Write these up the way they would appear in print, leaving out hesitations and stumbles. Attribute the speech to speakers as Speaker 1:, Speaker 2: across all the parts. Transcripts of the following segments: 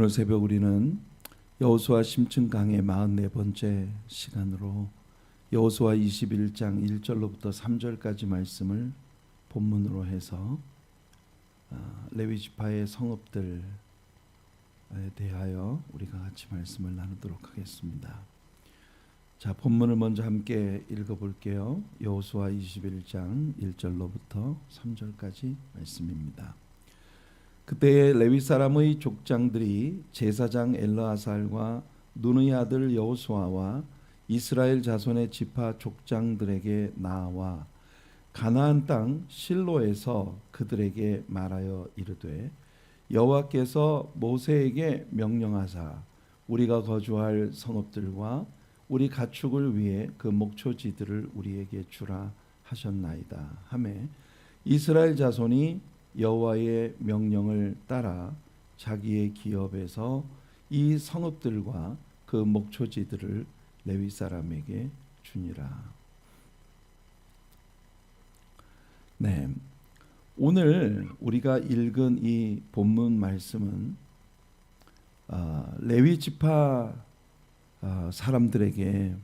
Speaker 1: 오늘 새벽 우리는 여호수아 심층 강의 44번째 시간으로 여호수아 21장 1절로부터 3절까지 말씀을 본문으로 해서 레위 지파의 성읍들에 대하여 우리가 같이 말씀을 나누도록 하겠습니다. 자, 본문을 먼저 함께 읽어볼게요. 여호수아 21장 1절로부터 3절까지 말씀입니다. 그때에 레위 사람의 족장들이 제사장 엘르아살과 눈의 아들 여호수아와 이스라엘 자손의 지파 족장들에게 나와 가나안 땅 실로에서 그들에게 말하여 이르되 여호와께서 모세에게 명령하사 우리가 거주할 성읍들과 우리 가축을 위해 그 목초지들을 우리에게 주라 하셨나이다 하매 이스라엘 자손이 여호와의 명령을 따라 자기의 기업에서 이 성읍들과 그 목초지들을 레위 사람에게 주니라. 네, 오늘 우리가 읽은 이 본문 말씀은 레위 지파 사람들에게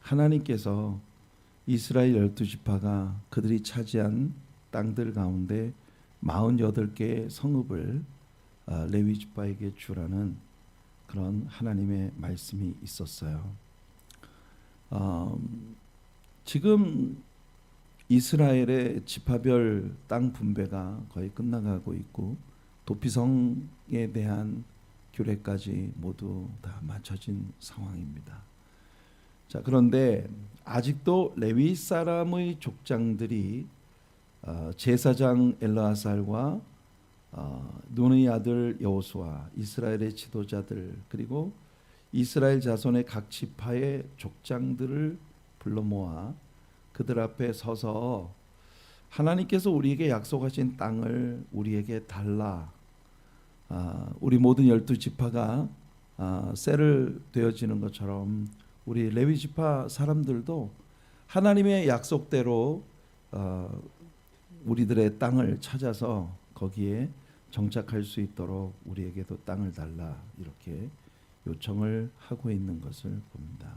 Speaker 1: 하나님께서 이스라엘 12지파가 그들이 차지한 땅들 가운데 48개의 성읍을 레위 지파에게 주라는 그런 하나님의 말씀이 있었어요. 지금 이스라엘의 지파별 땅 분배가 거의 끝나가고 있고 도피성에 대한 규례까지 모두 다 맞춰진 상황입니다. 자, 그런데 아직도 레위 사람의 족장들이 제사장 엘르아살과 눈의 아들 여호수아, 이스라엘의 지도자들, 그리고 이스라엘 자손의 각 지파의 족장들을 불러 모아 그들 앞에 서서 하나님께서 우리에게 약속하신 땅을 우리에게 달라, 우리 모든 12지파가 셀을 되어지는 것처럼 우리 레위 지파 사람들도 하나님의 약속대로 우리들의 땅을 찾아서 거기에 정착할 수 있도록 우리에게도 땅을 달라, 이렇게 요청을 하고 있는 것을 봅니다.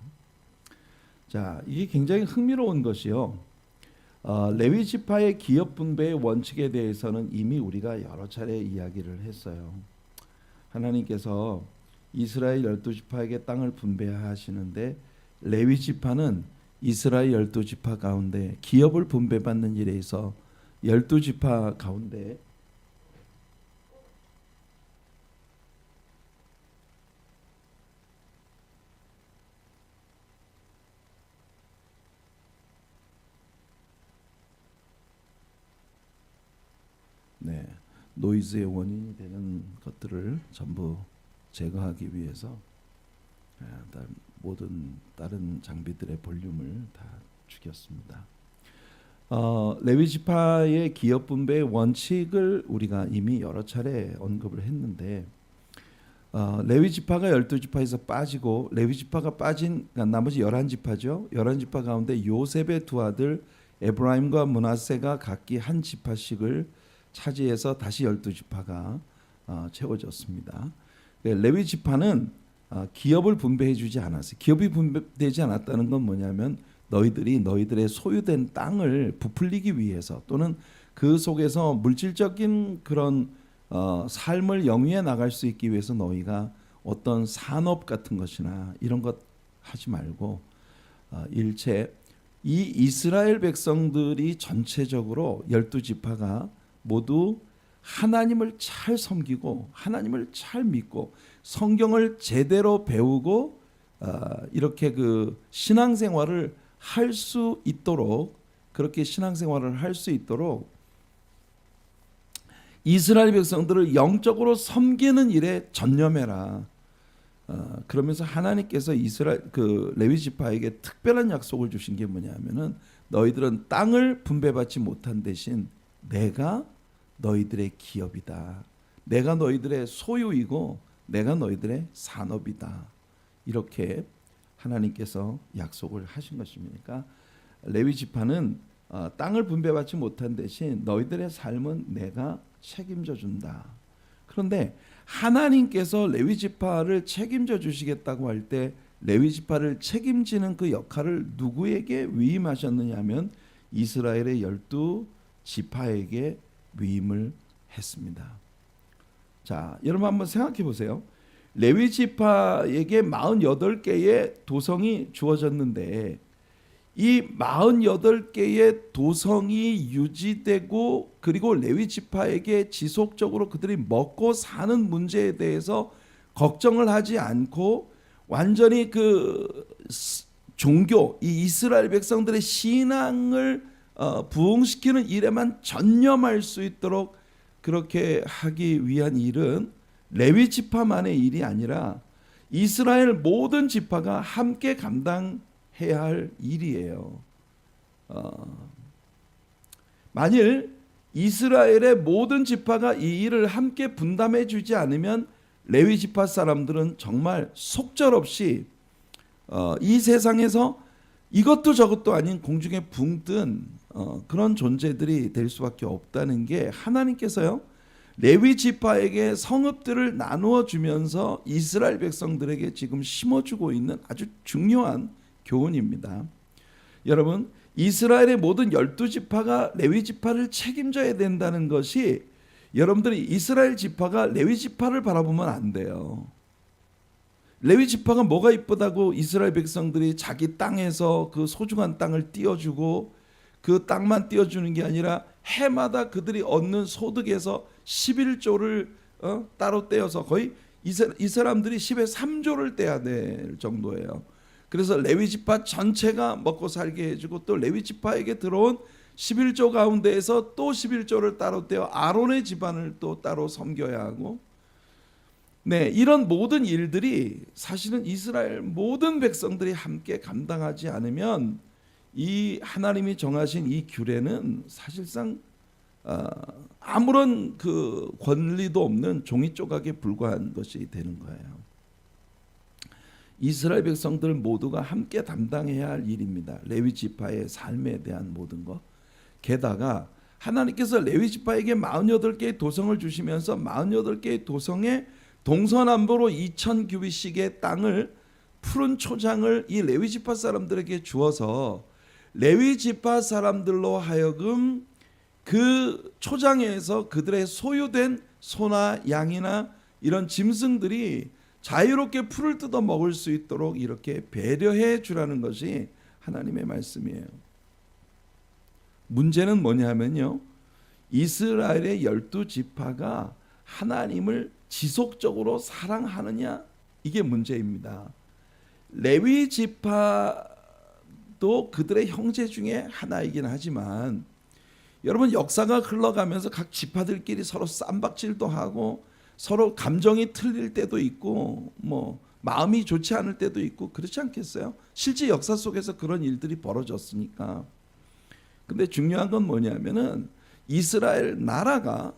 Speaker 1: 자, 이게 굉장히 흥미로운 것이요. 레위 지파의 기업 분배의 원칙에 대해서는 이미 우리가 여러 차례 이야기를 했어요. 하나님께서 이스라엘 12지파에게 땅을 분배하시는데 레위 지파는 이스라엘 12지파 가운데 기업을 분배받는 일에 있어 12지파 가운데 노이즈의 원인이 되는 것들을 전부 제거하기 위해서 모든 다른 장비들의 볼륨을 다 죽였습니다. 레위 지파의 기업 분배의 원칙을 우리가 이미 여러 차례 언급을 했는데 레위 지파가 12지파에서 빠지고 레위 지파가 빠진 나머지 11지파죠. 11지파 가운데 요셉의 두 아들 에브라임과 므낫세가 각기 한 지파씩을 차지해서 다시 12지파가 채워졌습니다. 레위 지파는 기업을 분배해 주지 않았어요. 기업이 분배되지 않았다는 건 뭐냐면 너희들이 너희들의 소유된 땅을 부풀리기 위해서 또는 그 속에서 물질적인 그런 삶을 영위해 나갈 수 있기 위해서 너희가 어떤 산업 같은 것이나 이런 것 하지 말고 일체 이 이스라엘 백성들이 전체적으로 12지파가 모두 하나님을 잘 섬기고 하나님을 잘 믿고 성경을 제대로 배우고 이렇게 그 신앙생활을 할 수 있도록, 그렇게 신앙생활을 할 수 있도록 이스라엘 백성들을 영적으로 섬기는 일에 전념해라. 그러면서 하나님께서 이스라엘 그 레위 지파에게 특별한 약속을 주신 게 뭐냐면은 너희들은 땅을 분배받지 못한 대신 내가 너희들의 기업이다. 내가 너희들의 소유이고 내가 너희들의 산업이다. 이렇게 하나님께서 약속을 하신 것입니까? 레위 지파는 땅을 분배받지 못한 대신 너희들의 삶은 내가 책임져 준다. 그런데 하나님께서 레위 지파를 책임져 주시겠다고 할 때 레위 지파를 책임지는 그 역할을 누구에게 위임하셨느냐 하면 이스라엘의 12지파에게 위임을 했습니다. 자, 여러분 한번 생각해 보세요. 레위 지파에게 48개의 도성이 주어졌는데 이 48개의 도성이 유지되고 그리고 레위 지파에게 지속적으로 그들이 먹고 사는 문제에 대해서 걱정을 하지 않고 완전히 그 종교, 이 이스라엘 백성들의 신앙을 부흥시키는 일에만 전념할 수 있도록 그렇게 하기 위한 일은 레위 지파만의 일이 아니라 이스라엘 모든 지파가 함께 감당해야 할 일이에요. 만일 이스라엘의 모든 지파가 이 일을 함께 분담해 주지 않으면 레위 지파 사람들은 정말 속절없이 이 세상에서 이것도 저것도 아닌 공중에 붕 뜬 그런 존재들이 될 수밖에 없다는 게 하나님께서요 레위 지파에게 성읍들을 나누어 주면서 이스라엘 백성들에게 지금 심어주고 있는 아주 중요한 교훈입니다. 여러분, 이스라엘의 모든 12지파가 레위 지파를 책임져야 된다는 것이 여러분들이 이스라엘 지파가 레위 지파를 바라보면 안 돼요. 레위 지파가 뭐가 이쁘다고 이스라엘 백성들이 자기 땅에서 그 소중한 땅을 띄워주고 그 땅만 띄워주는 게 아니라 해마다 그들이 얻는 소득에서 11조를 따로 떼어서 거의 이 사람들이 10의 3조를 떼야 될 정도예요. 그래서 레위 지파 전체가 먹고 살게 해주고 또 레위 지파에게 들어온 11조 가운데에서 또 11조를 따로 떼어 아론의 집안을 또 따로 섬겨야 하고 네, 이런 모든 일들이 사실은 이스라엘 모든 백성들이 함께 감당하지 않으면 이 하나님이 정하신 이 규례는 사실상 아무런 그 권리도 없는 종이 조각에 불과한 것이 되는 거예요. 이스라엘 백성들 모두가 함께 담당해야 할 일입니다. 레위 지파의 삶에 대한 모든 것. 게다가 하나님께서 레위 지파에게 48개의 도성을 주시면서 48개의 도성에 동서남북으로 2000규빗씩의 땅을 푸른 초장을 이 레위 지파 사람들에게 주어서 레위 지파 사람들로 하여금 그 초장에서 그들의 소유된 소나 양이나 이런 짐승들이 자유롭게 풀을 뜯어 먹을 수 있도록 이렇게 배려해 주라는 것이 하나님의 말씀이에요. 문제는 뭐냐면요, 이스라엘의 12지파가 하나님을 지속적으로 사랑하느냐, 이게 문제입니다. 레위 지파도 그들의 형제 중에 하나이긴 하지만 여러분, 역사가 흘러가면서 각 지파들끼리 서로 쌈박질도 하고 서로 감정이 틀릴 때도 있고 뭐 마음이 좋지 않을 때도 있고 그렇지 않겠어요? 실제 역사 속에서 그런 일들이 벌어졌으니까. 근데 중요한 건 뭐냐면은 이스라엘 나라가,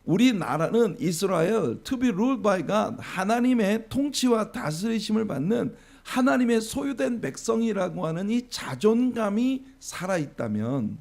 Speaker 1: 우리나라는 이스라엘 to be ruled by God, 하나님의 통치와 다스리심을 받는 하나님의 소유된 백성이라고 하는 이 자존감이 살아있다면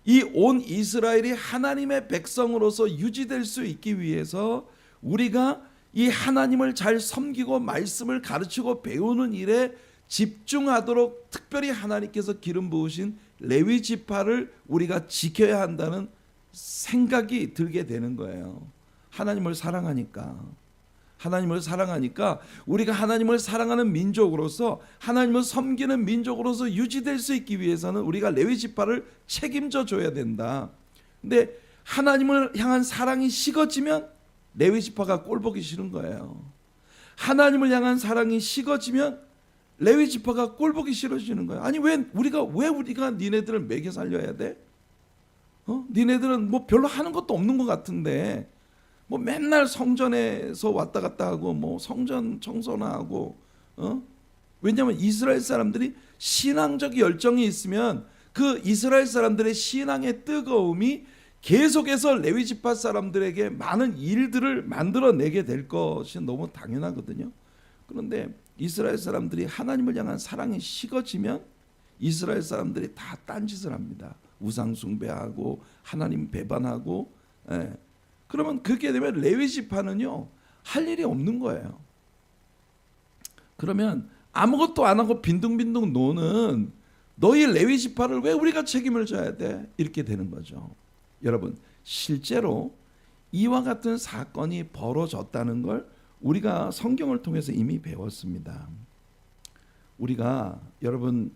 Speaker 1: 이 온 이스라엘이 하나님의 백성으로서 유지될 수 있기 위해서 우리가 이 하나님을 잘 섬기고 말씀을 가르치고 배우는 일에 집중하도록 특별히 하나님께서 기름 부으신 레위 지파를 우리가 지켜야 한다는 생각이 들게 되는 거예요. 하나님을 사랑하니까. 하나님을 사랑하니까 우리가 하나님을 사랑하는 민족으로서, 하나님을 섬기는 민족으로서 유지될 수 있기 위해서는 우리가 레위 지파를 책임져 줘야 된다. 근데 하나님을 향한 사랑이 식어지면 레위 지파가 꼴보기 싫은 거예요. 하나님을 향한 사랑이 식어지면 레위 지파가 꼴보기 싫어지는 거예요. 아니 왜 우리가 니네들을 먹여 살려야 돼? 니네들은 뭐 별로 하는 것도 없는 것 같은데 뭐 맨날 성전에서 왔다 갔다 하고 뭐 성전 청소나 하고 왜냐하면 이스라엘 사람들이 신앙적 열정이 있으면 그 이스라엘 사람들의 신앙의 뜨거움이 계속해서 레위 지파 사람들에게 많은 일들을 만들어내게 될 것이 너무 당연하거든요. 그런데 이스라엘 사람들이 하나님을 향한 사랑이 식어지면 이스라엘 사람들이 다 딴짓을 합니다. 우상 숭배하고 하나님 배반하고 그러면 그렇게 되면 레위 지파는요 할 일이 없는 거예요. 그러면 아무것도 안 하고 빈둥빈둥 노는 너희 레위 지파를 왜 우리가 책임을 져야 돼? 이렇게 되는 거죠. 여러분, 실제로 이와 같은 사건이 벌어졌다는 걸 우리가 성경을 통해서 이미 배웠습니다. 우리가 여러분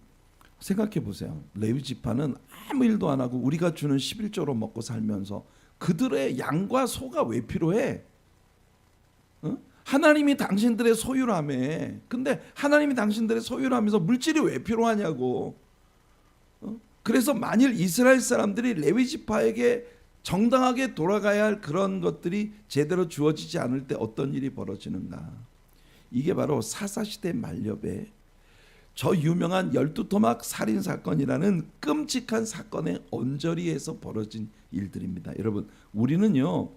Speaker 1: 생각해 보세요. 레위 지파는 아무 일도 안 하고 우리가 주는 11조로 먹고 살면서 그들의 양과 소가 왜 필요해? 하나님이 당신들의 소유라며. 근데 하나님이 당신들의 소유라면서 물질이 왜 필요하냐고. 그래서 만일 이스라엘 사람들이 레위 지파에게 정당하게 돌아가야 할 그런 것들이 제대로 주어지지 않을 때 어떤 일이 벌어지는가. 이게 바로 사사시대 말렵에 저 유명한 12토막 살인사건이라는 끔찍한 사건의 언저리에서 벌어진 일들입니다. 여러분, 우리는요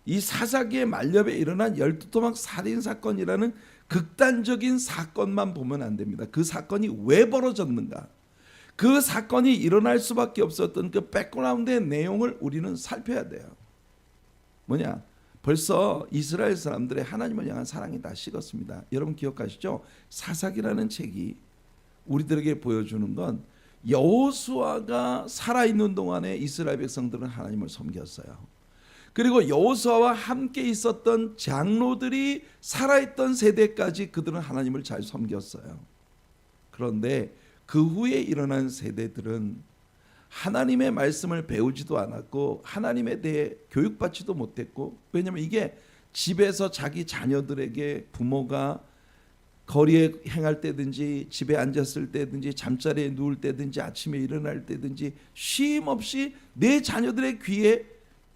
Speaker 1: 이 사사기의 말렵에 일어난 12토막 살인사건이라는 극단적인 사건만 보면 안 됩니다. 그 사건이 왜 벌어졌는가, 그 사건이 일어날 수밖에 없었던 그 백그라운드의 내용을 우리는 살펴야 돼요. 뭐냐, 벌써 이스라엘 사람들의 하나님을 향한 사랑이 다 식었습니다. 여러분 기억하시죠? 사사기라는 책이 우리들에게 보여주는 건 여호수아가 살아있는 동안에 이스라엘 백성들은 하나님을 섬겼어요. 그리고 여호수아와 함께 있었던 장로들이 살아있던 세대까지 그들은 하나님을 잘 섬겼어요. 그런데 그 후에 일어난 세대들은 하나님의 말씀을 배우지도 않았고 하나님에 대해 교육받지도 못했고, 왜냐하면 이게 집에서 자기 자녀들에게 부모가 거리에 행할 때든지 집에 앉았을 때든지 잠자리에 누울 때든지 아침에 일어날 때든지 쉼 없이 내 자녀들의 귀에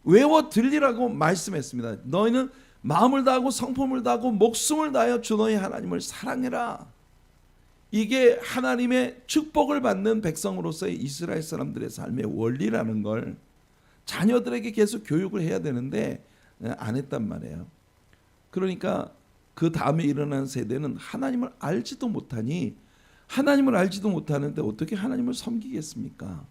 Speaker 1: 외워 들리라고 말씀했습니다. 너희는 마음을 다하고 성품을 다하고 목숨을 다하여 주 너희 하나님을 사랑해라. 이게 하나님의 축복을 받는 백성으로서의 이스라엘 사람들의 삶의 원리라는 걸 자녀들에게 계속 교육을 해야 되는데 안 했단 말이에요. 그러니까 그 다음에 일어난 세대는 하나님을 알지도 못하니, 하나님을 알지도 못하는데 어떻게 하나님을 섬기겠습니까?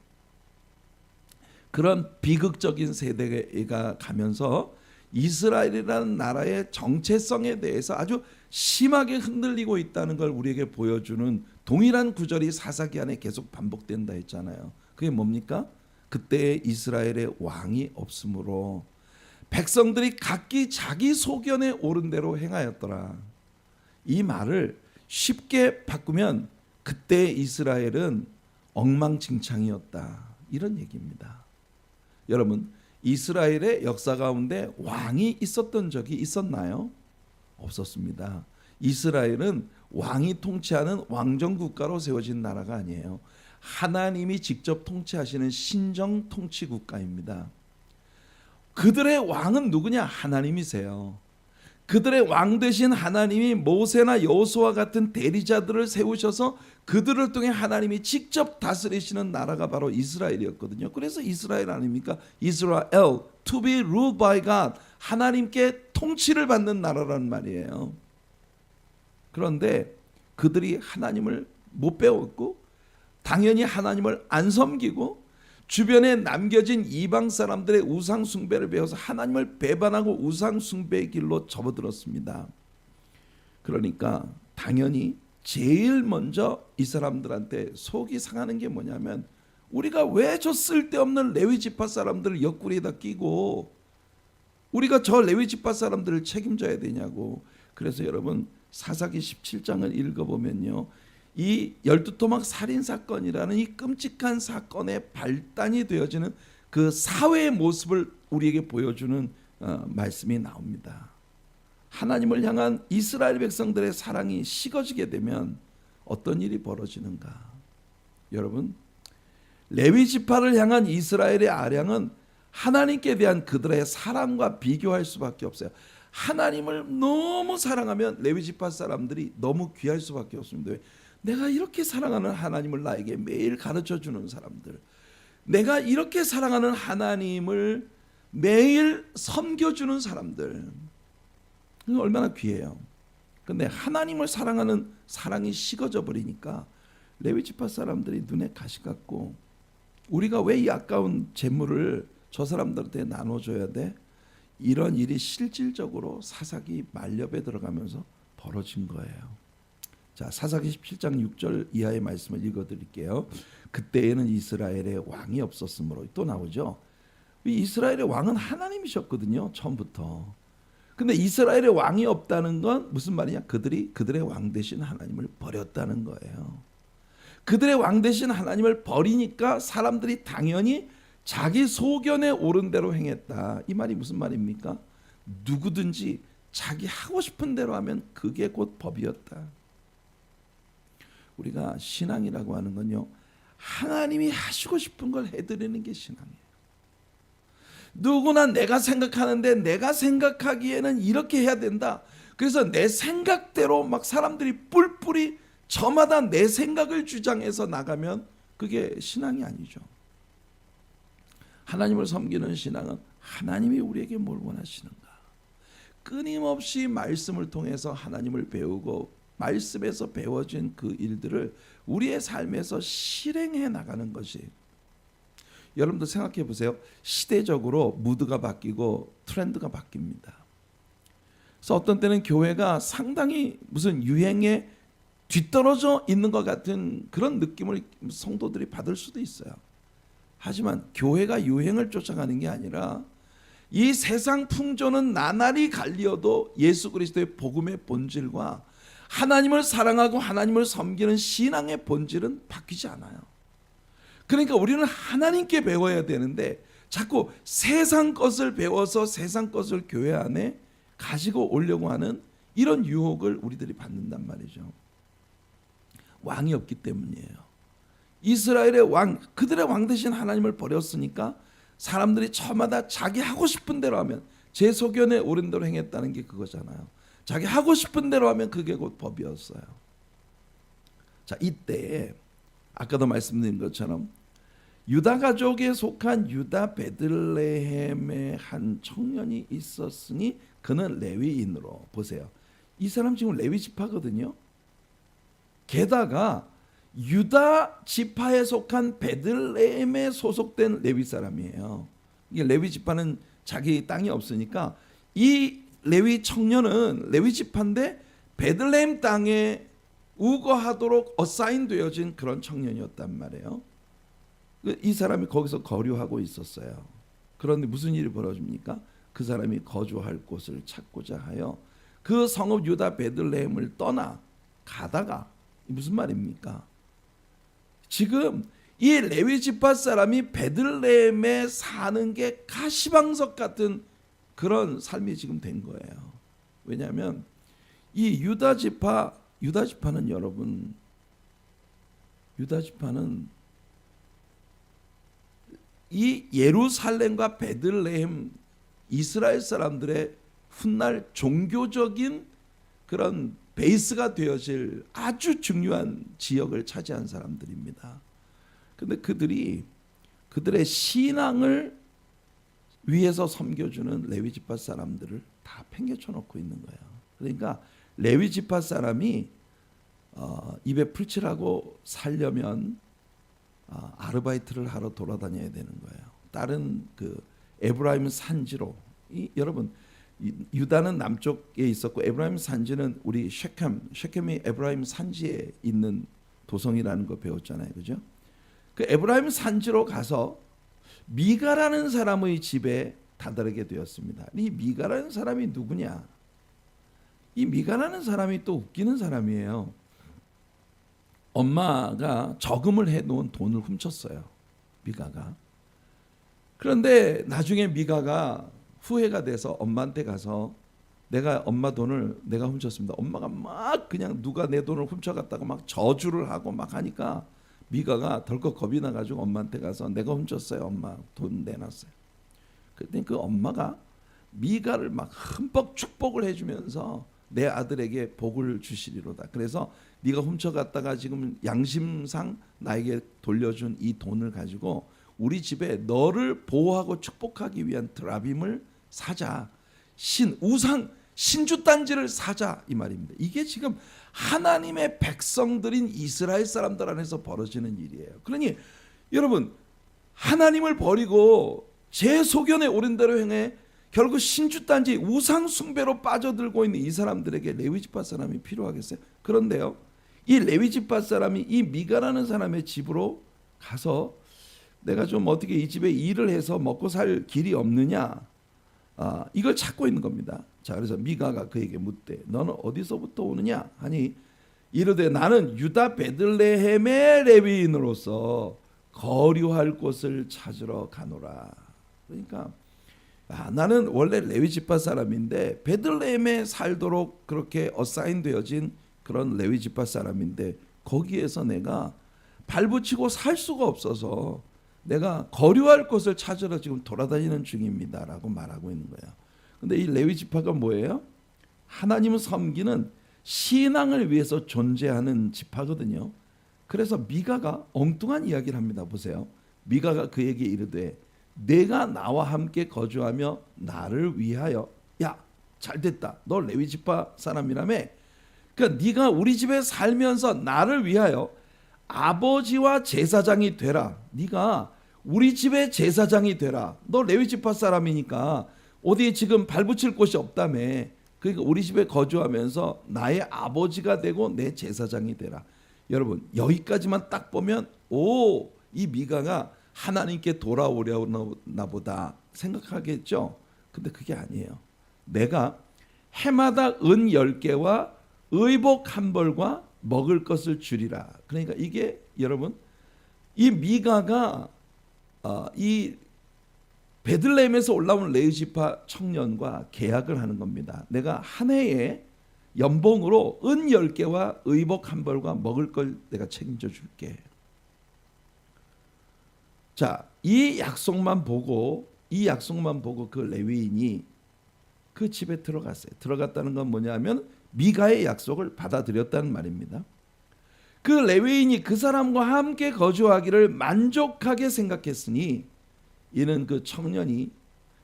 Speaker 1: 그런 비극적인 세대가 가면서 이스라엘이라는 나라의 정체성에 대해서 아주 심하게 흔들리고 있다는 걸 우리에게 보여주는 동일한 구절이 사사기 안에 계속 반복된다 했잖아요. 그게 뭡니까? 그때 이스라엘의 왕이 없으므로 백성들이 각기 자기 소견에 옳은 대로 행하였더라. 이 말을 쉽게 바꾸면 그때 이스라엘은 엉망진창이었다, 이런 얘기입니다. 여러분, 이스라엘의 역사 가운데 왕이 있었던 적이 있었나요? 없었습니다. 이스라엘은 왕이 통치하는 왕정국가로 세워진 나라가 아니에요. 하나님이 직접 통치하시는 신정 통치 국가입니다. 그들의 왕은 누구냐? 하나님이세요. 그들의 왕 되신 하나님이 모세나 여호수아 같은 대리자들을 세우셔서 그들을 통해 하나님이 직접 다스리시는 나라가 바로 이스라엘이었거든요. 그래서 이스라엘 아닙니까? 이스라엘, to be ruled by God, 하나님께 통치를 받는 나라란 말이에요. 그런데 그들이 하나님을 못 배웠고 당연히 하나님을 안 섬기고 주변에 남겨진 이방 사람들의 우상 숭배를 배워서 하나님을 배반하고 우상 숭배의 길로 접어들었습니다. 그러니까 당연히 제일 먼저 이 사람들한테 속이 상하는 게 뭐냐면, 우리가 왜 저 쓸데없는 레위 지파 사람들을 옆구리에다 끼고 우리가 저 레위 지파 사람들을 책임져야 되냐고. 그래서 여러분 사사기 17장을 읽어보면요, 이 12토막 살인사건이라는 이 끔찍한 사건의 발단이 되어지는 그 사회의 모습을 우리에게 보여주는 말씀이 나옵니다. 하나님을 향한 이스라엘 백성들의 사랑이 식어지게 되면 어떤 일이 벌어지는가. 여러분, 레위 지파를 향한 이스라엘의 아량은 하나님께 대한 그들의 사랑과 비교할 수밖에 없어요. 하나님을 너무 사랑하면 레위 지파 사람들이 너무 귀할 수밖에 없습니다. 왜? 내가 이렇게 사랑하는 하나님을 나에게 매일 가르쳐주는 사람들, 내가 이렇게 사랑하는 하나님을 매일 섬겨주는 사람들, 얼마나 귀해요. 그런데 하나님을 사랑하는 사랑이 식어져 버리니까 레위 지파 사람들이 눈에 가시 같고, 우리가 왜 이 아까운 재물을 저 사람들한테 나눠줘야 돼? 이런 일이 실질적으로 사사기 만렵에 들어가면서 벌어진 거예요. 자, 사사기 17장 6절 이하의 말씀을 읽어드릴게요. 그때에는 이스라엘에 왕이 없었으므로, 또 나오죠. 이스라엘의 왕은 하나님이셨거든요, 처음부터. 근데 이스라엘의 왕이 없다는 건 무슨 말이냐? 그들의 왕 대신 하나님을 버렸다는 거예요. 그들의 왕 대신 하나님을 버리니까 사람들이 당연히 자기 소견에 옳은 대로 행했다. 이 말이 무슨 말입니까? 누구든지 자기 하고 싶은 대로 하면 그게 곧 법이었다. 우리가 신앙이라고 하는 건요, 하나님이 하시고 싶은 걸 해드리는 게 신앙이에요. 누구나 내가 생각하는데 내가 생각하기에는 이렇게 해야 된다. 그래서 내 생각대로 막 사람들이 뿔뿔이 저마다 내 생각을 주장해서 나가면 그게 신앙이 아니죠. 하나님을 섬기는 신앙은 하나님이 우리에게 뭘 원하시는가, 끊임없이 말씀을 통해서 하나님을 배우고 말씀에서 배워진 그 일들을 우리의 삶에서 실행해 나가는 것이. 여러분도 생각해 보세요. 시대적으로 무드가 바뀌고 트렌드가 바뀝니다. 그래서 어떤 때는 교회가 상당히 무슨 유행에 뒤떨어져 있는 것 같은 그런 느낌을 성도들이 받을 수도 있어요. 하지만 교회가 유행을 쫓아가는 게 아니라 이 세상 풍조는 나날이 갈리어도 예수 그리스도의 복음의 본질과 하나님을 사랑하고 하나님을 섬기는 신앙의 본질은 바뀌지 않아요. 그러니까 우리는 하나님께 배워야 되는데 자꾸 세상 것을 배워서 세상 것을 교회 안에 가지고 오려고 하는 이런 유혹을 우리들이 받는단 말이죠. 왕이 없기 때문이에요. 이스라엘의 왕, 그들의 왕 대신 하나님을 버렸으니까 사람들이 저마다 자기 하고 싶은 대로 하면, 제 소견에 옳은 대로 행했다는 게 그거잖아요. 자기 하고 싶은 대로 하면 그게 곧 법이었어요. 자, 이때 아까도 말씀드린 것처럼 유다 가족에 속한 유다 베들레헴의 한 청년이 있었으니 그는 레위인으로. 보세요. 이 사람 지금 레위 지파거든요. 게다가 유다 지파에 속한 베들레헴에 소속된 레위 사람이에요. 이게 레위 지파는 자기 땅이 없으니까 이 레위 청년은 레위 지파인데 베들레헴 땅에 우거하도록 어사인 되어진 그런 청년이었단 말이에요. 이 사람이 거기서 거류하고 있었어요. 그런데 무슨 일이 벌어집니까? 그 사람이 거주할 곳을 찾고자 하여 그 성읍 유다 베들레헴을 떠나 가다가, 무슨 말입니까? 지금 이 레위 지파 사람이 베들레헴에 사는 게 가시방석 같은 그런 삶이 지금 된 거예요. 왜냐하면 이 유다 지파는 여러분, 유다 지파는 이 예루살렘과 베들레헴, 이스라엘 사람들의 훗날 종교적인 그런 베이스가 되어질 아주 중요한 지역을 차지한 사람들입니다. 그런데 그들의 신앙을 위해서 섬겨주는 레위 지파 사람들을 다 팽개쳐 놓고 있는 거예요. 그러니까 레위 지파 사람이 입에 풀칠하고 살려면 아르바이트를 하러 돌아다녀야 되는 거예요. 다른 그 에브라임 산지로, 여러분 유다는 남쪽에 있었고 에브라임 산지는 우리 셰켐이 에브라임 산지에 있는 도성이라는 거 배웠잖아요, 그죠? 그 에브라임 산지로 가서 미가라는 사람의 집에 다다르게 되었습니다. 이 미가라는 사람이 누구냐? 이 미가라는 사람이 또 웃기는 사람이에요. 엄마가 저금을 해놓은 돈을 훔쳤어요, 미가가. 그런데 나중에 미가가 후회가 돼서 엄마한테 가서 내가 엄마 돈을 내가 훔쳤습니다. 엄마가 막 그냥 누가 내 돈을 훔쳐갔다고 막 저주를 하고 막 하니까 미가가 덜컥 겁이 나가지고 엄마한테 가서 내가 훔쳤어요, 엄마 돈 내놨어요. 그랬더니 그 엄마가 미가를 막 흠뻑 축복을 해주면서 내 아들에게 복을 주시리로다. 그래서 네가 훔쳐갔다가 지금 양심상 나에게 돌려준 이 돈을 가지고 우리 집에 너를 보호하고 축복하기 위한 드라빔을 사자. 신주단지를 사자, 이 말입니다. 이게 지금 하나님의 백성들인 이스라엘 사람들 안에서 벌어지는 일이에요. 그러니 여러분, 하나님을 버리고 제 소견에 옳은 대로 행해 결국 신주단지 우상 숭배로 빠져들고 있는 이 사람들에게 레위 지파 사람이 필요하겠어요? 그런데요, 이 레위 지파 사람이 이 미가라는 사람의 집으로 가서 내가 좀 어떻게 이 집에 일을 해서 먹고 살 길이 없느냐, 이걸 찾고 있는 겁니다. 자, 그래서 미가가 그에게 묻되 너는 어디서부터 오느냐 하니 이르되 나는 유다 베들레헴의 레위인으로서 거류할 곳을 찾으러 가노라. 그러니까 나는 원래 레위 지파 사람인데 베들레헴에 살도록 그렇게 어사인되어진 그런 레위 지파 사람인데 거기에서 내가 발붙이고 살 수가 없어서 내가 거류할 곳을 찾으러 지금 돌아다니는 중입니다라고 말하고 있는 거예요. 근데 이 레위 지파가 뭐예요? 하나님을 섬기는 신앙을 위해서 존재하는 지파거든요. 그래서 미가가 엉뚱한 이야기를 합니다. 보세요. 미가가 그에게 이르되 내가 나와 함께 거주하며 나를 위하여, 야, 잘됐다. 너 레위 지파 사람이라며. 그러니까 네가 우리 집에 살면서 나를 위하여 아버지와 제사장이 되라. 네가 우리 집의 제사장이 되라. 너 레위 지파 사람이니까 어디 지금 발붙일 곳이 없다며. 그러니까 우리 집에 거주하면서 나의 아버지가 되고 내 제사장이 되라. 여러분, 여기까지만 딱 보면 이 미가가 하나님께 돌아오려나 보다 생각하겠죠. 근데 그게 아니에요. 내가 해마다 은 10개와 의복 한 벌과 먹을 것을 주리라. 그러니까 이게 여러분, 이 미가가 이 베들레헴에서 올라온 레위 지파 청년과 계약을 하는 겁니다. 내가 한 해에 연봉으로 은 10개와 의복 한 벌과 먹을 걸 내가 책임져 줄게. 자, 이 약속만 보고 그 레위인이 그 집에 들어갔어요. 들어갔다는 건 뭐냐면 미가의 약속을 받아들였다는 말입니다. 그 레위인이 그 사람과 함께 거주하기를 만족하게 생각했으니 이는 그 청년이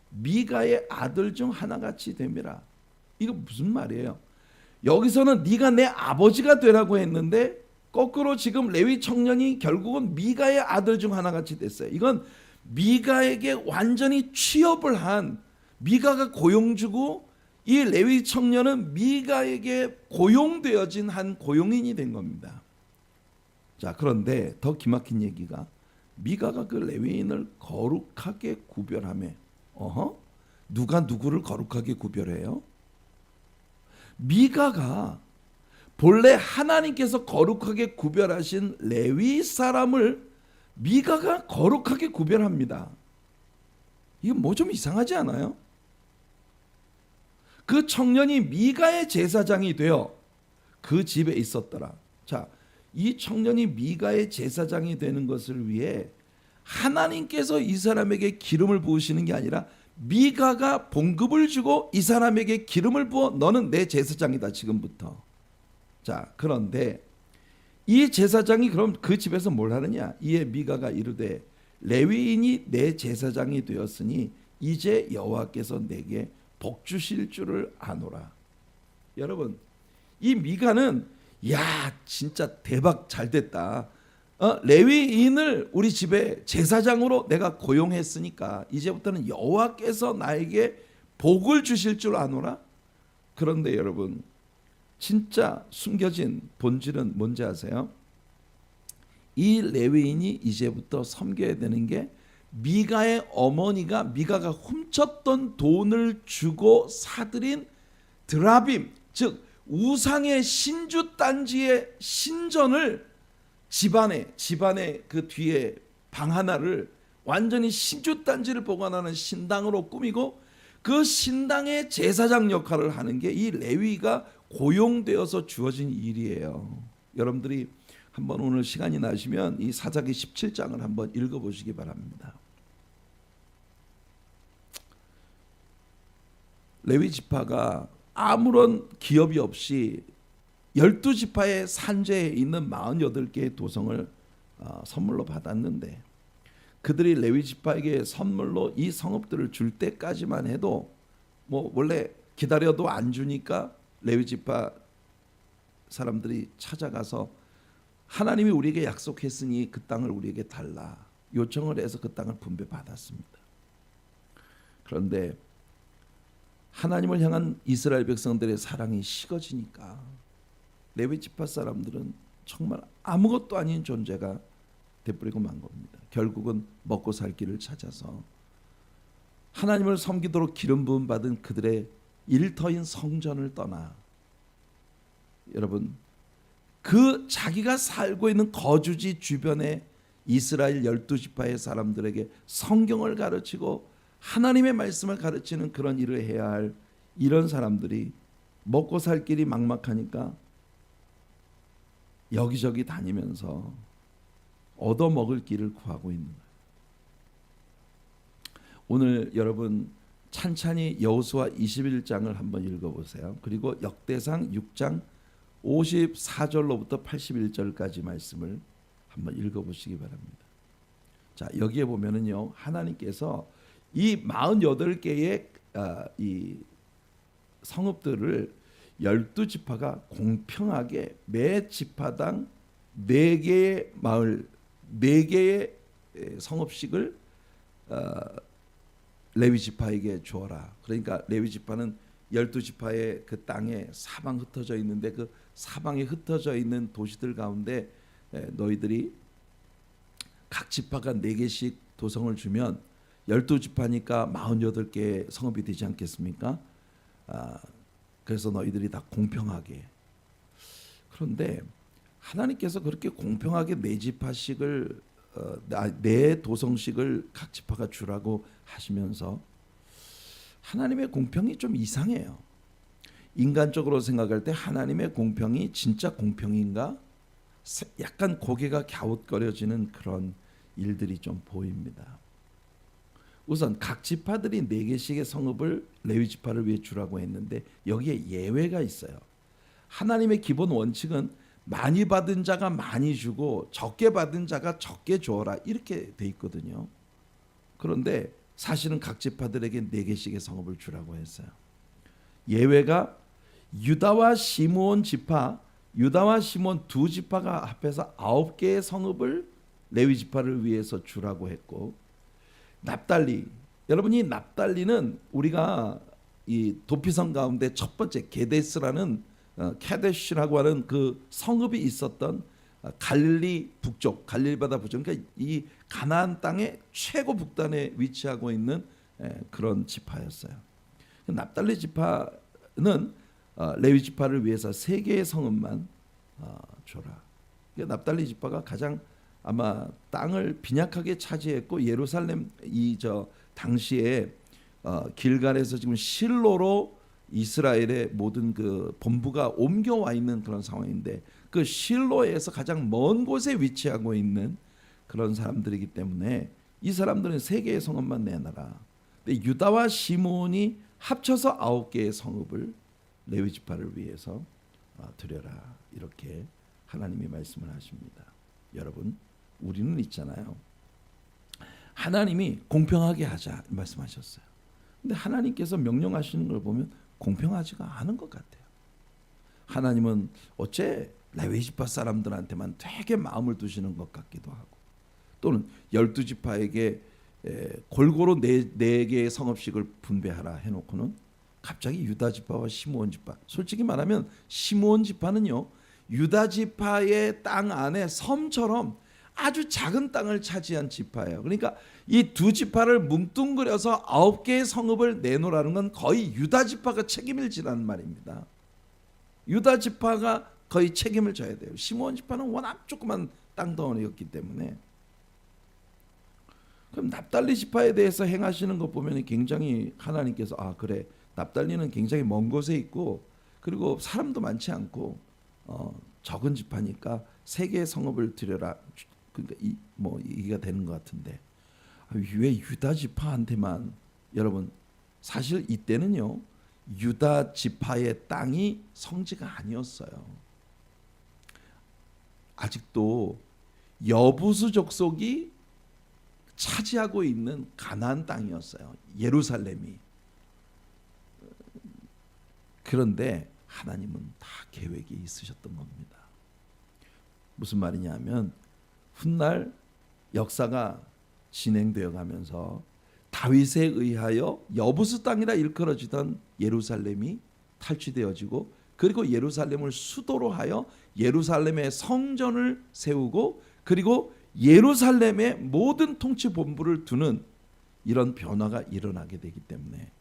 Speaker 1: 미가의 아들 중 하나같이 됨이라. 이거 무슨 말이에요? 여기서는 네가 내 아버지가 되라고 했는데 거꾸로 지금 레위 청년이 결국은 미가의 아들 중 하나같이 됐어요. 이건 미가에게 완전히 취업을 한, 미가가 고용주고 이 레위 청년은 미가에게 고용되어진 한 고용인이 된 겁니다. 자, 그런데 더 기막힌 얘기가 미가가 그 레위인을 거룩하게 구별하며, 누가 누구를 거룩하게 구별해요? 미가가 본래 하나님께서 거룩하게 구별하신 레위 사람을 미가가 거룩하게 구별합니다. 이거 뭐 좀 이상하지 않아요? 그 청년이 미가의 제사장이 되어 그 집에 있었더라. 자, 이 청년이 미가의 제사장이 되는 것을 위해 하나님께서 이 사람에게 기름을 부으시는 게 아니라 미가가 봉급을 주고 이 사람에게 기름을 부어 너는 내 제사장이다 지금부터. 자, 그런데 이 제사장이 그럼 그 집에서 뭘 하느냐? 이에 미가가 이르되 레위인이 내 제사장이 되었으니 이제 여호와께서 내게 복 주실 줄을 아노라. 여러분, 이 미가는 진짜 대박 잘됐다. 레위인을 우리 집에 제사장으로 내가 고용했으니까 이제부터는 여호와께서 나에게 복을 주실 줄 아노라. 그런데 여러분, 진짜 숨겨진 본질은 뭔지 아세요? 이 레위인이 이제부터 섬겨야 되는 게 미가의 어머니가 미가가 훔쳤던 돈을 주고 사들인 드라빔, 즉 우상의 신주 단지의 신전을 집안에 그 뒤에 방 하나를 완전히 신주 단지를 보관하는 신당으로 꾸미고 그 신당의 제사장 역할을 하는 게 이 레위가 고용되어서 주어진 일이에요. 여러분들이 한번 오늘 시간이 나시면 이 사사기 17장을 한번 읽어보시기 바랍니다. 레위 지파가 아무런 기업이 없이 12지파의 산재에 있는 48개의 도성을 선물로 받았는데 그들이 레위 지파에게 선물로 이 성읍들을 줄 때까지만 해도 뭐 원래 기다려도 안 주니까 레위 지파 사람들이 찾아가서 하나님이 우리에게 약속했으니 그 땅을 우리에게 달라 요청을 해서 그 땅을 분배받았습니다. 그런데 하나님을 향한 이스라엘 백성들의 사랑이 식어지니까 레위 지파 사람들은 정말 아무것도 아닌 존재가 되버리고 만 겁니다. 결국은 먹고 살 길을 찾아서 하나님을 섬기도록 기름 부음 받은 그들의 일터인 성전을 떠나, 여러분, 그 자기가 살고 있는 거주지 주변의 이스라엘 12지파의 사람들에게 성경을 가르치고 하나님의 말씀을 가르치는 그런 일을 해야 할 이런 사람들이 먹고 살 길이 막막하니까 여기저기 다니면서 얻어먹을 길을 구하고 있는 거예요. 오늘 여러분 찬찬히 여호수아 21장을 한번 읽어보세요. 그리고 역대상 6장 54절로부터 81절까지 말씀을 한번 읽어보시기 바랍니다. 자, 여기에 보면은요, 하나님께서 이 48개의 이 성읍들을 12지파가 공평하게 매 지파당 4개의 마을, 4개의 성읍씩을 레위 지파에게 주어라. 그러니까 레위 지파는 12지파의 그 땅에 사방 흩어져 있는데, 그 사방에 흩어져 있는 도시들 가운데 너희들이 각 지파가 4개씩 도성을 주면 12지파니까 48개의 성읍이 되지 않겠습니까? 그래서 너희들이 다 공평하게. 그런데 하나님께서 그렇게 공평하게 4지파씩을 4도성씩을 각 지파가 주라고 하시면서 하나님의 공평이 좀 이상해요. 인간적으로 생각할 때 하나님의 공평이 진짜 공평인가? 약간 고개가 갸웃거려지는 그런 일들이 좀 보입니다. 우선 각 지파들이 4개씩의 성읍을 레위 지파를 위해 주라고 했는데 여기에 예외가 있어요. 하나님의 기본 원칙은 많이 받은 자가 많이 주고 적게 받은 자가 적게 주어라, 이렇게 돼 있거든요. 그런데 사실은 각 지파들에게 4개씩의 성읍을 주라고 했어요. 예외가 유다와 시므온 지파, 유다와 시므온 2지파가 합해서 9개의 성읍을 레위 지파를 위해서 주라고 했고, 납달리, 여러분이 납달리는 우리가 이 도피성 가운데 첫 번째 게데스라는 캐데시라고 하는 그 성읍이 있었던 갈릴리 북쪽, 갈릴리 바다 북쪽, 그러니까 이 가나안 땅의 최고 북단에 위치하고 있는 그런 지파였어요. 납달리 지파는 레위 지파를 위해서 3개의 성읍만 줘라. 납달리 지파가 가장 아마 땅을 빈약하게 차지했고, 예루살렘 당시에 길갈에서 지금 실로로 이스라엘의 모든 그 본부가 옮겨와 있는 그런 상황인데, 그 실로에서 가장 먼 곳에 위치하고 있는 그런 사람들이기 때문에 이 사람들은 3개의 성읍만 내놔라. 근데 유다와 시므온이 합쳐서 9개의 성읍을 레위 지파를 위해서 드려라, 이렇게 하나님이 말씀을 하십니다. 여러분, 우리는 있잖아요, 하나님이 공평하게 하자 말씀하셨어요. 근데 하나님께서 명령하시는 걸 보면 공평하지가 않은 것 같아요. 하나님은 어째 레위 지파 사람들한테만 되게 마음을 두시는 것 같기도 하고, 또는 12지파에게 골고루 4개의 성읍씩을 분배하라 해놓고는 갑자기 유다 지파와 시므온 지파, 솔직히 말하면 시므온 지파는요, 유다 지파의 땅 안에 섬처럼 아주 작은 땅을 차지한 지파예요. 그러니까 이 2지파를 뭉뚱그려서 9개의 성읍을 내놓으라는 건 거의 유다 지파가 책임을 지라는 말입니다. 유다 지파가 거의 책임을 져야 돼요. 시므온 지파는 워낙 조그만 땅덩어리였기 때문에. 그럼 납달리 지파에 대해서 행하시는 것 보면 굉장히 하나님께서 그래, 납달리는 굉장히 먼 곳에 있고, 그리고 사람도 많지 않고 적은 지파니까 3개의 성읍을 드려라. 그러니까 이게 되는 것 같은데, 왜 유다 지파한테만? 여러분, 사실 이때는요, 유다 지파의 땅이 성지가 아니었어요. 아직도 여부수 족속이 차지하고 있는 가나안 땅이었어요, 예루살렘이. 그런데 하나님은 다 계획이 있으셨던 겁니다. 무슨 말이냐면, 훗날 역사가 진행되어 가면서 다윗에 의하여 여부스 땅이라 일컬어지던 예루살렘이 탈취되어지고, 그리고 예루살렘을 수도로 하여 예루살렘의 성전을 세우고, 그리고 예루살렘의 모든 통치 본부를 두는 이런 변화가 일어나게 되기 때문에,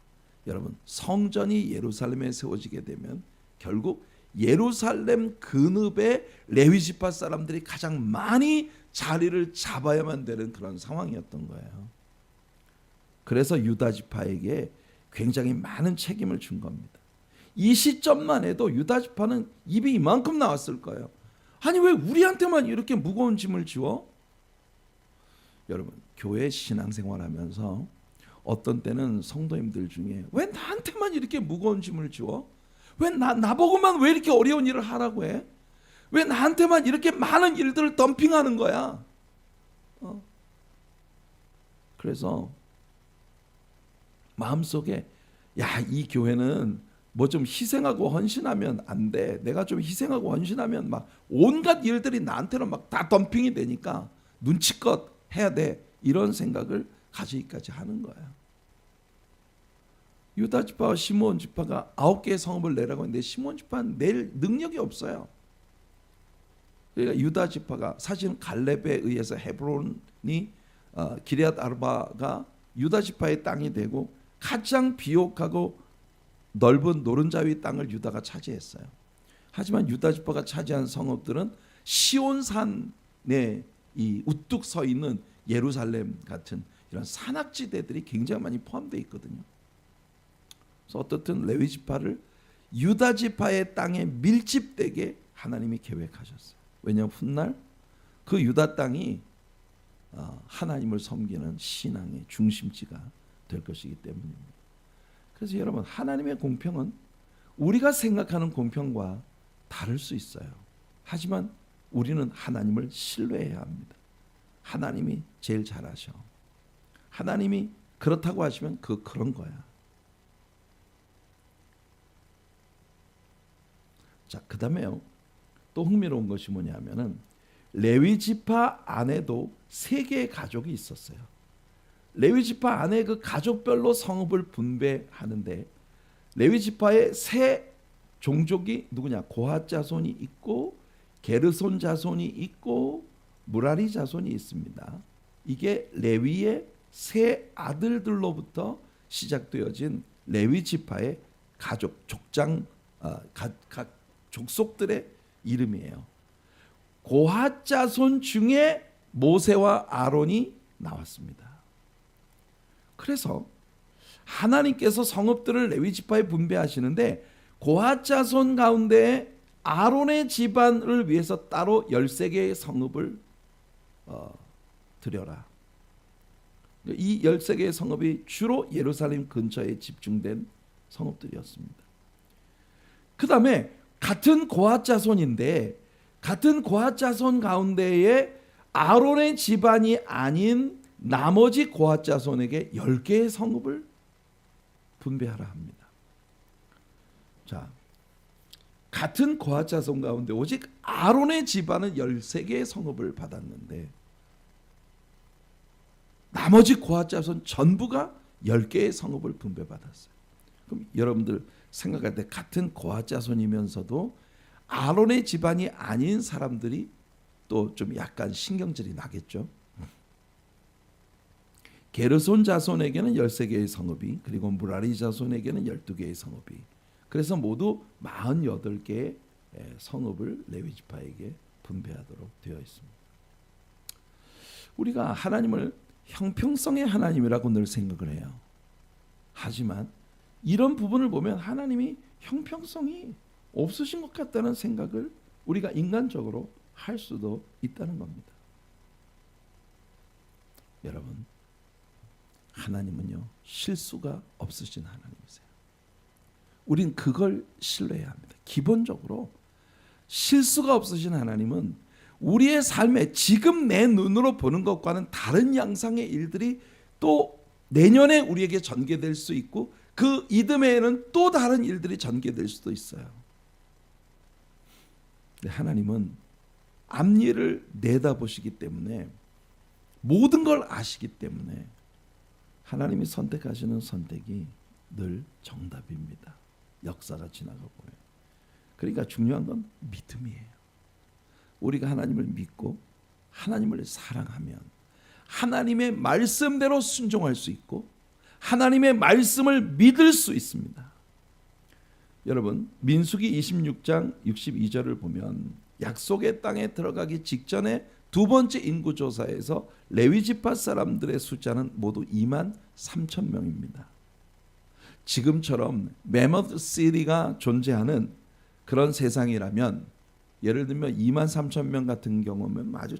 Speaker 1: 여러분, 성전이 예루살렘에 세워지게 되면 결국 예루살렘 근읍의 레위 지파 사람들이 가장 많이 자리를 잡아야만 되는 그런 상황이었던 거예요. 그래서 유다 지파에게 굉장히 많은 책임을 준 겁니다. 이 시점만 해도 유다 지파는 입이 이만큼 나왔을 거예요. 아니, 왜 우리한테만 이렇게 무거운 짐을 지워? 여러분, 교회 신앙생활하면서 어떤 때는 성도님들 중에 왜 나한테만 이렇게 무거운 짐을 지워? 왜 나보고만 왜 이렇게 어려운 일을 하라고 해? 왜 나한테만 이렇게 많은 일들을 덤핑하는 거야? 그래서 마음속에, 야, 이 교회는 뭐 좀 희생하고 헌신하면 안 돼. 내가 좀 희생하고 헌신하면 막 온갖 일들이 나한테는 막 다 덤핑이 되니까 눈치껏 해야 돼. 이런 생각을 가지기까지 하는 거예요. 유다 지파와 시므온 지파가 9개의 성읍을 내라고 했는데 시므온 지파는 낼 능력이 없어요. 그러니까 유다 지파가, 사실은 갈렙에 의해서 헤브론이 기럇 아르바가 유다 지파의 땅이 되고 가장 비옥하고 넓은 노른자위 땅을 유다가 차지했어요. 하지만 유다 지파가 차지한 성읍들은 시온산에 이 우뚝 서 있는 예루살렘 같은 이런 산악지대들이 굉장히 많이 포함되어 있거든요. 그래서 어떻든 레위 지파를 유다 지파의 땅에 밀집되게 하나님이 계획하셨어요. 왜냐하면 훗날 그 유다 땅이 하나님을 섬기는 신앙의 중심지가 될 것이기 때문입니다. 그래서 여러분, 하나님의 공평은 우리가 생각하는 공평과 다를 수 있어요. 하지만 우리는 하나님을 신뢰해야 합니다. 하나님이 제일 잘하셔. 하나님이 그렇다고 하시면 그런 거야. 자, 그 다음에요, 또 흥미로운 것이 뭐냐면은 레위 지파 안에도 3개의 가족이 있었어요. 레위 지파 안에 그 가족별로 성읍을 분배하는데, 레위 지파의 3 종족이 누구냐? 고핫 자손이 있고, 게르손 자손이 있고, 무라리 자손이 있습니다. 이게 레위의 3 아들들로부터 시작되어진 레위 지파의 가족, 족장, 각 족속들의 이름이에요. 고핫 자손 중에 모세와 아론이 나왔습니다. 그래서 하나님께서 성읍들을 레위 지파에 분배하시는데, 고핫 자손 가운데 아론의 집안을 위해서 따로 13개의 성읍을 드려라. 이 13개의 성읍이 주로 예루살렘 근처에 집중된 성읍들이었습니다. 그 다음에 같은 고핫 자손인데, 같은 고핫 자손 가운데에 아론의 집안이 아닌 나머지 고핫 자손에게 10개의 성읍을 분배하라 합니다. 자, 같은 고핫 자손 가운데 오직 아론의 집안은 13개의 성읍을 받았는데, 나머지 고핫 자손 전부가 10개의 성읍을 분배받았어요. 그럼 여러분들 생각할 때, 같은 고핫 자손이면서도 아론의 집안이 아닌 사람들이 또 좀 약간 신경질이 나겠죠. 게르손 자손에게는 13개의 성읍이, 그리고 무라리 자손에게는 12개의 성읍이, 그래서 모두 48개의 성읍을 레위 지파에게 분배하도록 되어 있습니다. 우리가 하나님을 형평성의 하나님이라고 늘 생각을 해요. 하지만 이런 부분을 보면 하나님이 형평성이 없으신 것 같다는 생각을 우리가 인간적으로 할 수도 있다는 겁니다. 여러분, 하나님은요, 실수가 없으신 하나님이세요. 우린 그걸 신뢰해야 합니다. 기본적으로 실수가 없으신 하나님은 우리의 삶에 지금 내 눈으로 보는 것과는 다른 양상의 일들이 또 내년에 우리에게 전개될 수 있고, 그 이듬해에는 또 다른 일들이 전개될 수도 있어요. 하나님은 앞일을 내다보시기 때문에, 모든 걸 아시기 때문에 하나님이 선택하시는 선택이 늘 정답입니다. 역사가 지나가 보면. 그러니까 중요한 건 믿음이에요. 우리가 하나님을 믿고 하나님을 사랑하면 하나님의 말씀대로 순종할 수 있고 하나님의 말씀을 믿을 수 있습니다. 여러분, 민수기 26장 62절을 보면 약속의 땅에 들어가기 직전에 두 번째 인구조사에서 레위지파 사람들의 숫자는 모두 2만 3천 명입니다. 지금처럼 메모드 시티가 존재하는 그런 세상이라면, 예를 들면 2만 3천 명 같은 경우면 아주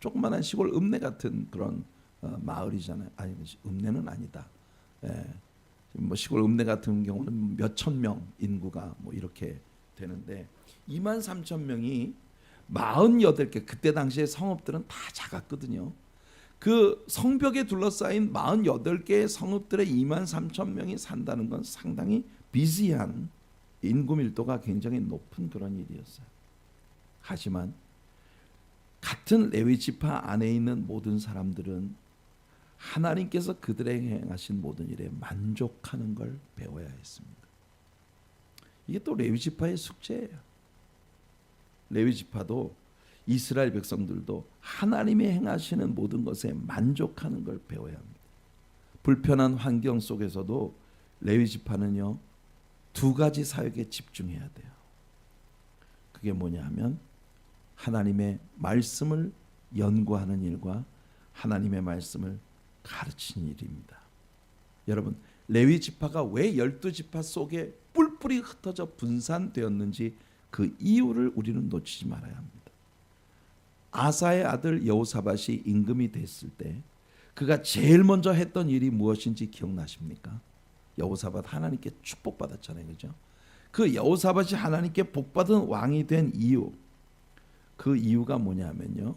Speaker 1: 조그만한 시골 읍내 같은 그런 마을이잖아요. 아니, 읍내는 아니다. 예. 뭐 시골 읍내 같은 경우는 몇천 명 인구가 뭐 이렇게 되는데 2만 3천 명이 48개, 그때 당시에 성읍들은 다 작았거든요. 그 성벽에 둘러싸인 48개의 성읍들에 2만 3천 명이 산다는 건 상당히 비시한, 인구 밀도가 굉장히 높은 그런 일이었어요. 하지만 같은 레위 지파 안에 있는 모든 사람들은 하나님께서 그들에게 행하신 모든 일에 만족하는 걸 배워야 했습니다. 이게 또 레위 지파의 숙제예요. 레위 지파도 이스라엘 백성들도 하나님이 행하시는 모든 것에 만족하는 걸 배워야 합니다. 불편한 환경 속에서도 레위 지파는요, 두 가지 사역에 집중해야 돼요. 그게 뭐냐 하면 하나님의 말씀을 연구하는 일과 하나님의 말씀을 가르치는 일입니다. 여러분, 레위 지파가 왜 12지파 속에 뿔뿔이 흩어져 분산되었는지 그 이유를 우리는 놓치지 말아야 합니다. 아사의 아들 여호사밧이 임금이 됐을 때 그가 제일 먼저 했던 일이 무엇인지 기억나십니까? 여호사밧 하나님께 축복받았잖아요, 그죠? 그 여호사밧이 하나님께 복받은 왕이 된 이유, 그 이유가 뭐냐면요,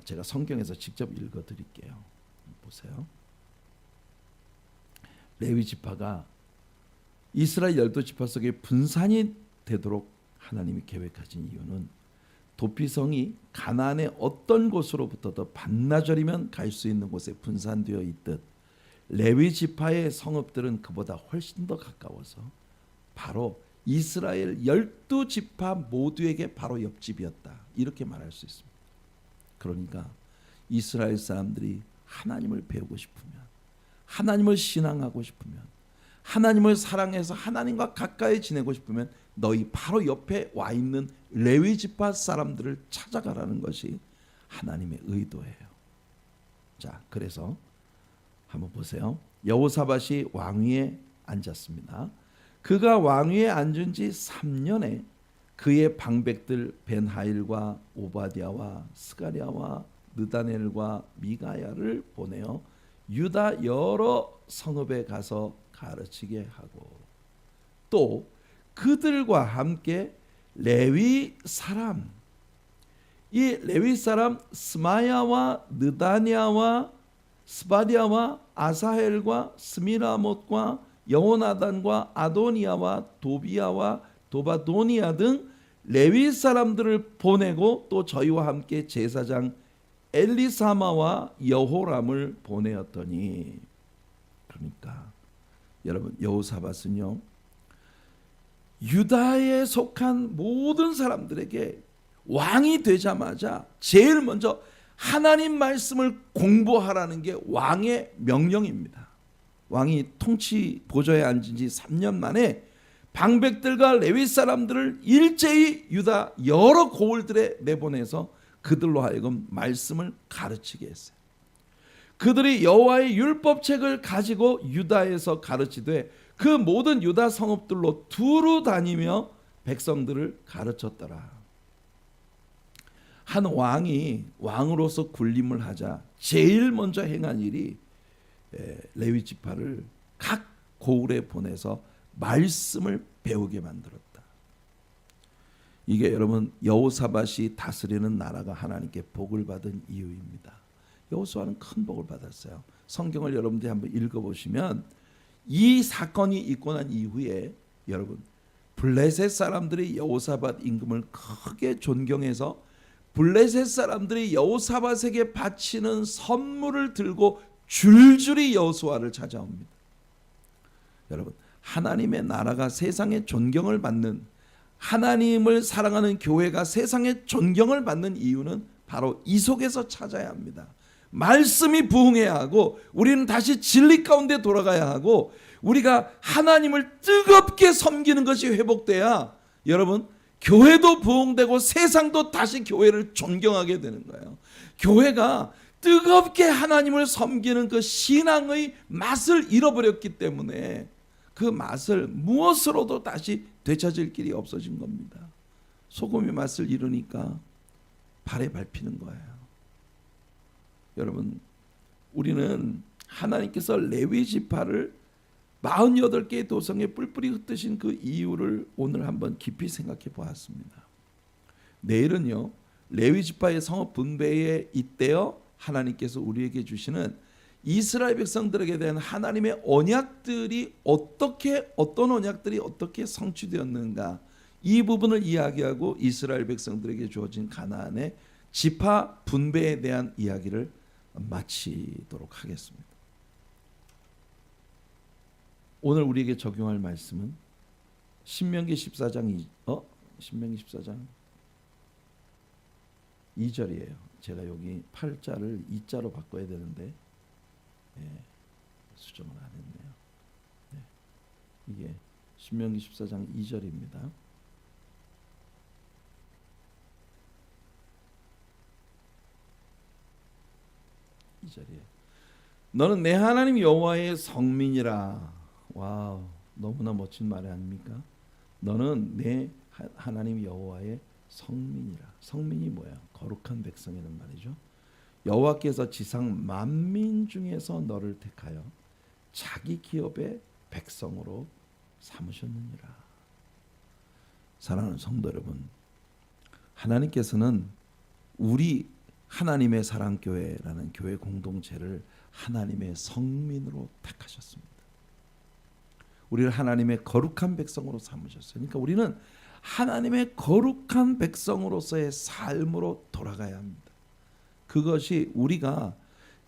Speaker 1: 제가 성경에서 직접 읽어드릴게요. 보세요. 레위 지파가 이스라엘 12지파 속에 분산이 되도록 하나님이 계획하신 이유는 도피성이 가나안의 어떤 곳으로부터도 반나절이면 갈 수 있는 곳에 분산되어 있듯 레위 지파의 성읍들은 그보다 훨씬 더 가까워서 바로 이스라엘 12지파 모두에게 바로 옆집이었다, 이렇게 말할 수 있습니다. 그러니까 이스라엘 사람들이 하나님을 배우고 싶으면, 하나님을 신앙하고 싶으면, 하나님을 사랑해서 하나님과 가까이 지내고 싶으면 너희 바로 옆에 와 있는 레위 지파 사람들을 찾아가라는 것이 하나님의 의도예요. 자, 그래서 한번 보세요. 여호사밧이 왕위에 앉았습니다. 그가 왕위에 앉은 지 3년에 그의 방백들 벤하일과 오바댜와 스가랴와 느다넬과 미가야를 보내어 유다 여러 성읍에 가서 가르치게 하고, 또 그들과 함께 레위 사람, 이 레위 사람 스마야와 느다냐와 스바디아와 아사헬과 스미라못과 여호나단과 아도니아와 도비야와 도바도니아 등 레위 사람들을 보내고, 또 저희와 함께 제사장 엘리사마와 여호람을 보내었더니, 그러니까 여러분, 여호사밧은요, 유다에 속한 모든 사람들에게 왕이 되자마자 제일 먼저 하나님 말씀을 공부하라는 게 왕의 명령입니다. 왕이 통치 보좌에 앉은 지 3년 만에 방백들과 레위 사람들을 일제히 유다 여러 고을들에 내보내서 그들로 하여금 말씀을 가르치게 했어요. 그들이 여호와의 율법책을 가지고 유다에서 가르치되 그 모든 유다 성읍들로 두루 다니며 백성들을 가르쳤더라. 한 왕이 왕으로서 군림을 하자 제일 먼저 행한 일이 레위 지파를 각 고을에 보내서 말씀을 배우게 만들었다. 이게 여러분, 여호사밧이 다스리는 나라가 하나님께 복을 받은 이유입니다. 여호수아는 큰 복을 받았어요. 성경을 여러분들이 한번 읽어보시면 이 사건이 있고 난 이후에 여러분, 블레셋 사람들이 여호사밧 임금을 크게 존경해서 블레셋 사람들이 여호사밧에게 바치는 선물을 들고 줄줄이 여호수아를 찾아옵니다. 여러분, 하나님의 나라가 세상에 존경을 받는, 하나님을 사랑하는 교회가 세상에 존경을 받는 이유는 바로 이 속에서 찾아야 합니다. 말씀이 부흥해야 하고, 우리는 다시 진리 가운데 돌아가야 하고, 우리가 하나님을 뜨겁게 섬기는 것이 회복돼야 여러분, 교회도 부흥되고 세상도 다시 교회를 존경하게 되는 거예요. 교회가 뜨겁게 하나님을 섬기는 그 신앙의 맛을 잃어버렸기 때문에 그 맛을 무엇으로도 다시 되찾을 길이 없어진 겁니다. 소금의 맛을 잃으니까 발에 밟히는 거예요. 여러분, 우리는 하나님께서 레위 지파를 48개의 도성에 뿔뿔이 흩으신 그 이유를 오늘 한번 깊이 생각해 보았습니다. 내일은요, 레위 지파의 성읍 분배에 잇대어 하나님께서 우리에게 주시는 이스라엘 백성들에게 대한 하나님의 언약들이 어떤 언약들이 어떻게 성취되었는가, 이 부분을 이야기하고 이스라엘 백성들에게 주어진 가나안의 지파 분배에 대한 이야기를 마치도록 하겠습니다. 오늘 우리에게 적용할 말씀은 신명기 14장 2절이에요. 제가 여기 8자를 2자로 바꿔야 되는데 수정을 안 했네요. 이게 신명기 14장 2절입니다. 이 자리에 너는 내 하나님 여호와의 성민이라. 와우, 너무나 멋진 말 아닙니까? 너는 내 하나님 여호와의 성민이라. 성민이 뭐야? 거룩한 백성이란 말이죠. 여호와께서 지상 만민 중에서 너를 택하여 자기 기업의 백성으로 삼으셨느니라. 사랑하는 성도 여러분, 하나님께서는 우리 하나님의 사랑교회라는 교회 공동체를 하나님의 성민으로 택하셨습니다. 우리를 하나님의 거룩한 백성으로 삼으셨어요. 그러니까 우리는 하나님의 거룩한 백성으로서의 삶으로 돌아가야 합니다. 그것이 우리가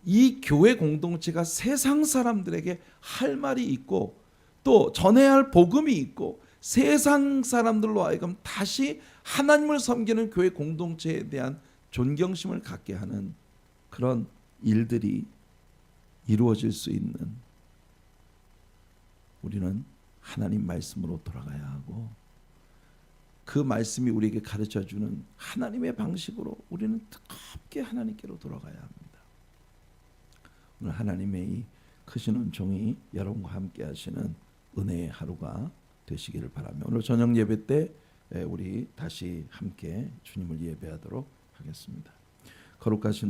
Speaker 1: 이 교회 공동체가 세상 사람들에게 할 말이 있고 또 전해야 할 복음이 있고 세상 사람들로 하여금 다시 하나님을 섬기는 교회 공동체에 대한 존경심을 갖게 하는 그런 일들이 이루어질 수 있는, 우리는 하나님 말씀으로 돌아가야 하고 그 말씀이 우리에게 가르쳐주는 하나님의 방식으로 우리는 뜨겁게 하나님께로 돌아가야 합니다. 오늘 하나님의 이 크신 은총이 여러분과 함께 하시는 은혜의 하루가 되시기를 바라며 오늘 저녁 예배 때 우리 다시 함께 주님을 예배하도록 하겠습니다. 거룩하신